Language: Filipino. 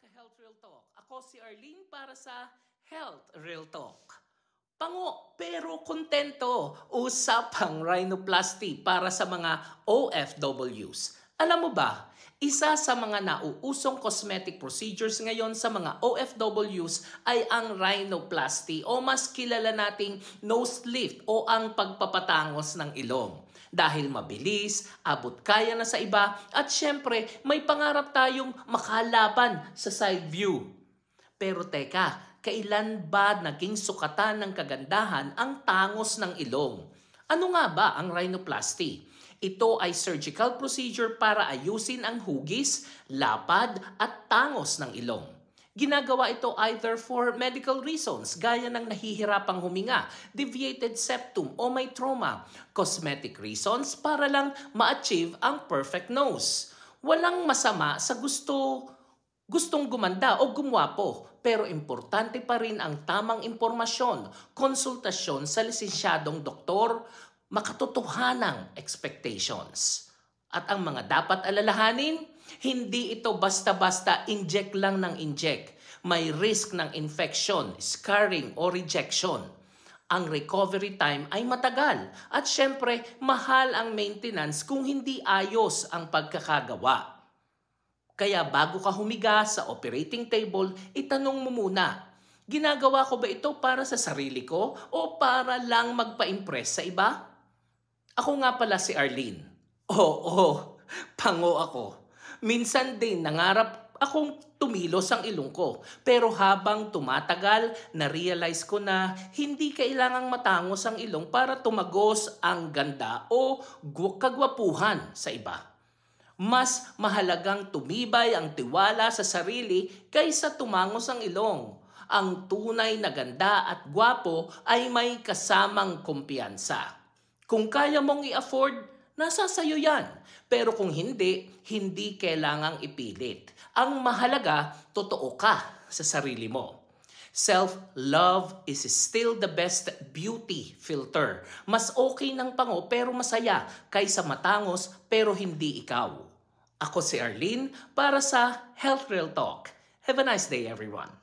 ka-Health Real Talk. Ako si Arlene para sa Health Real Talk. Pango pero kontento, usapang rhinoplasty para sa mga OFWs. Alam mo ba, isa sa mga nauusong cosmetic procedures ngayon sa mga OFWs ay ang rhinoplasty o mas kilala nating nose lift o ang pagpapatangos ng ilong. Dahil mabilis, abot kaya na sa iba at syempre may pangarap tayong makalaban sa side view. Pero teka, kailan ba naging sukatan ng kagandahan ang tangos ng ilong? Ano nga ba ang rhinoplasty? Ito ay surgical procedure para ayusin ang hugis, lapad at tangos ng ilong. Ginagawa ito either for medical reasons gaya ng nahihirapang huminga, deviated septum o may trauma, cosmetic reasons para lang ma-achieve ang perfect nose. Walang masama sa gustong gumanda o gumwapo, pero importante pa rin ang tamang impormasyon, konsultasyon sa lisensyadong doktor, makatotohanang expectations. At ang mga dapat alalahanin, hindi ito basta-basta inject lang ng inject. May risk ng infection, scarring o rejection. Ang recovery time ay matagal at syempre mahal ang maintenance kung hindi ayos ang pagkakagawa. Kaya bago ka humiga sa operating table, itanong mo muna, ginagawa ko ba ito para sa sarili ko o para lang magpa-impress sa iba? Ako nga pala si Arlene. Oo, pango ako. Minsan din nangarap akong tumilos ang ilong ko. Pero habang tumatagal, na-realize ko na hindi kailangang matangos ang ilong para tumagos ang ganda o kagwapuhan sa iba. Mas mahalagang tumibay ang tiwala sa sarili kaysa tumangos ang ilong. Ang tunay na ganda at gwapo ay may kasamang kumpiyansa. Kung kaya mong i-afford, nasa sayo yan. Pero kung hindi, hindi kailangang ipilit. Ang mahalaga, totoo ka sa sarili mo. Self-love is still the best beauty filter. Mas okay ng pango pero masaya kaysa matangos pero hindi ikaw. Ako si Arlene para sa Health Real Talk. Have a nice day everyone.